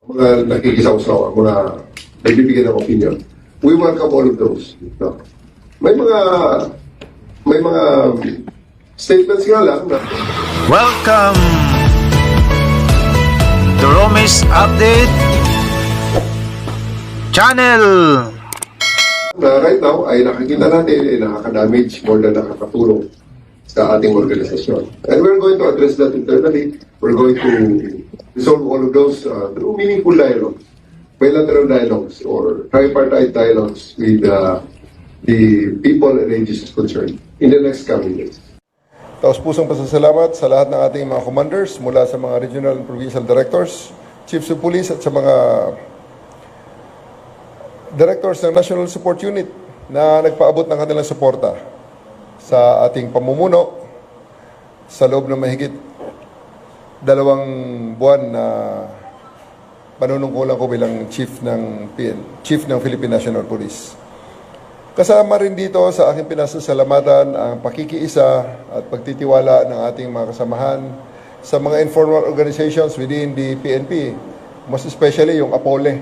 mga nakikisaw-saw, mga nagbibigay ng opinion. We welcome all of those. No? May mga statements nga lang na Welcome to Romis Update Channel. na right now ay nakikita natin ay nakaka-damage more than nakakatulong sa ating organisasyon. And we're going to address that internally. We're going to resolve all of those through meaningful dialogue, bilateral dialogues or tripartite dialogues with the people and agencies concerned in the next coming days. Taos pusong pasasalamat sa lahat ng ating mga commanders mula sa mga regional and provincial directors, chiefs of police at sa mga directors ng National Support Unit na nagpaabot ng kanilang suporta sa ating pamumuno sa loob ng mahigit 2 buwan na panunungkulan ko bilang chief ng Philippine National Police. Kasama rin dito sa aking pinasasalamatan ang pakikiisa at pagtitiwala ng ating mga kasamahan sa mga informal organizations within the PNP, most especially yung APOLE,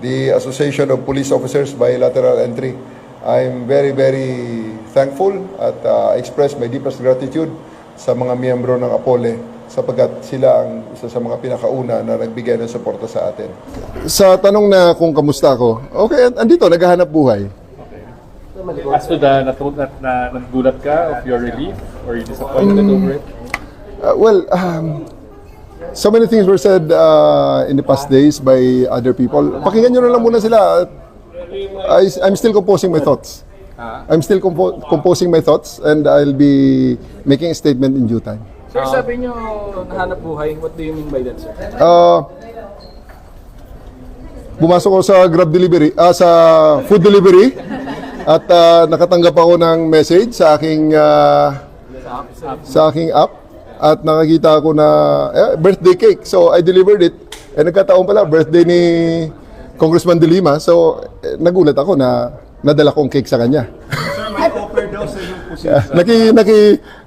the Association of Police Officers Bilateral Entry. I'm very, very thankful at express my deepest gratitude sa mga miyembro ng APOLE sapagkat sila ang isa sa mga pinakauna na nagbigay ng suporta sa atin. Sa tanong na kung kamusta ako, okay, andito, naghahanap buhay. As to the nagulat ka of your relief or you disappointed over it? So many things were said in the past days by other people. Pakinggan nyo na lang muna sila. I'm still composing my thoughts. I'm still composing my thoughts and I'll be making a statement in due time. Sir, sabi nyo nahanap buhay. What do you mean by that, sir? Bumasok ako sa Grab delivery, sa food delivery at nakatanggap ako ng message sa aking app at nakakita ako na birthday cake. So I delivered it. Nagkataon pala birthday ni Congressman De Lima. So nagulat ako na nadala kong cake sa kanya. Sir, may offer daw sa inyong position.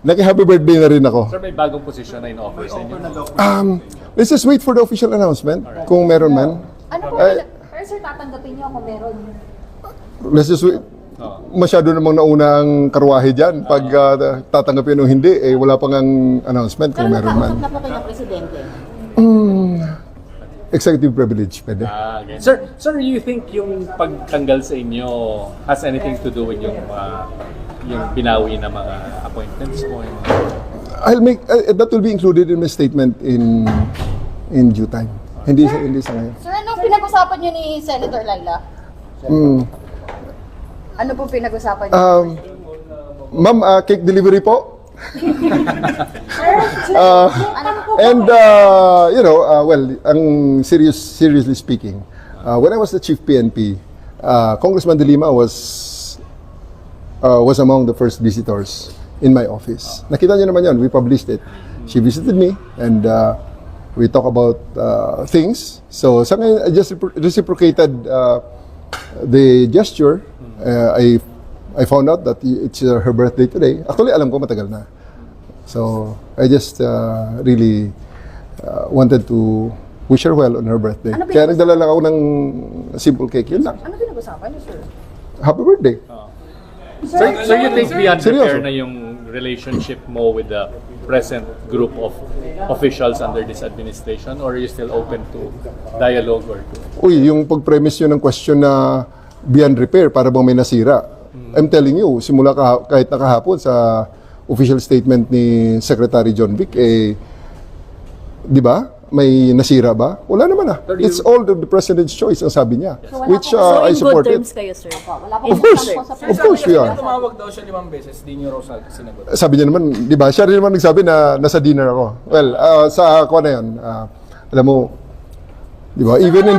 Naki-happy birthday na rin ako. Sir, may bagong position na in-offer sa inyo. Let's just wait for the official announcement kung meron man. Ano po, pero sir, tatanggapin niyo kung meron. Let's just wait. Masyado namang nauna ang karwahe dyan. Pag tatanggapin o hindi, wala pang ang announcement kung Pero meron man. nakausap na po kayo ng presidente. Executive privilege, pwede. Okay. Sir, you think yung pagtanggal sa inyo has anything to do with yung binawi na mga appointments mo? I'll make that will be included in my statement in due time. Hindi sa ngayon. Sir, anong pinag-usapan niyo ni Senator Laila? Ano po pinag-usapan niyo? Ma'am, cake delivery po. Ang seriously speaking, when I was the chief PNP, Congressman De Lima was among the first visitors in my office. Nakita niyo naman yan, we published it. She visited me and we talk about things. So sa ngayon, I just reciprocated the gesture. I found out that it's her birthday today. Actually, alam ko matagal na. So, I just really wanted to wish her well on her birthday. Kaya nagdala lang ako ng simple cake. Yun lang. Ano pinag-usapan niyo, sir? Happy birthday. So you think beyond Seryoso? repair na yung relationship mo with the present group of officials under this administration, or are you still open to dialogue or to... Uy, yung pag-premise yun ng question na beyond repair, para bang may nasira. I'm telling you, simula kahit nakahapon sa official statement ni Secretary John Vic, di ba? May nasira ba? Wala naman ah. It's all the President's choice, ang sabi niya. Which I support it. terms kayo, sir? Wala Of course we are. Tumawag daw siya 5 beses, di nyo raw sinagot. Sabi niya naman, di ba? Siya rin naman nagsabi na nasa dinner ako. Well, sa ako na yun, alam mo, di ba? Even in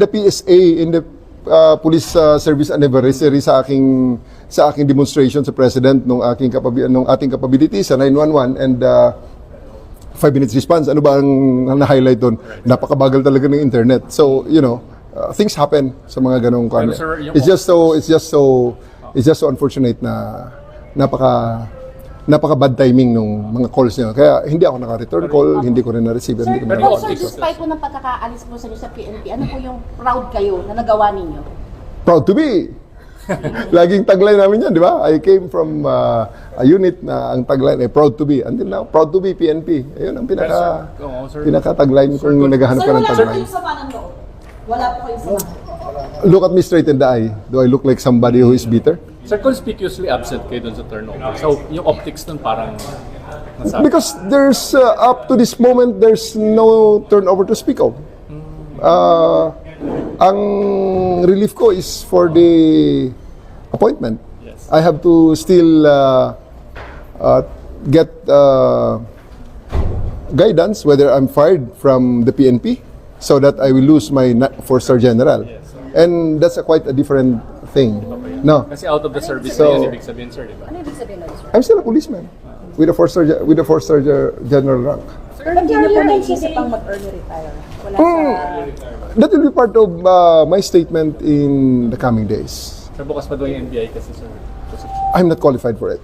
the PSA, in the Police Service Anniversary sa aking demonstration sa President nung ating capability sa 911 and 5 minutes response. Ano ba ang na-highlight doon? Napakabagal talaga ng internet. So, things happen sa mga ganong kanya. It's just so unfortunate na napaka-bad timing nung mga calls niya. Kaya hindi ako naka-return call, hindi ko rin na-receive. Hindi ko Sir, na pero sir, optics, despite po ng pagkakaalis po sa inyo sa PNP, ano po yung proud kayo na nagawa ninyo? Proud to be. Laging tagline namin yan, di ba? I came from a unit na ang tagline ay proud to be. Until now, proud to be PNP. Ayun ang pinaka-tagline kung naghahanap ka ng tagline. sama ng loob? Wala po kayong sama. Look at me straight in the eye. Do I look like somebody who is bitter? Sir, conspicuously absent kayo dun sa turnover. So, yung optics nun parang nasa... Because there's, up to this moment, there's no turnover to speak of. Ang relief ko is for the appointment. Yes. I have to still get guidance whether I'm fired from the PNP so that I will lose my 4-star general. And that's quite a different thing. No, Kasi out of the service So- na yan, ibig sabihin, sir, di ba? Ano ibig sabihin nun, sir? I'm still a policeman with a 4-star general rank. Sir, hindi niyo po naisip ang mag-early retire? Wala sa... That will be part of my statement in the coming days. Sir, bukas pa doon yung NBI kasi, sir. I'm not qualified for it.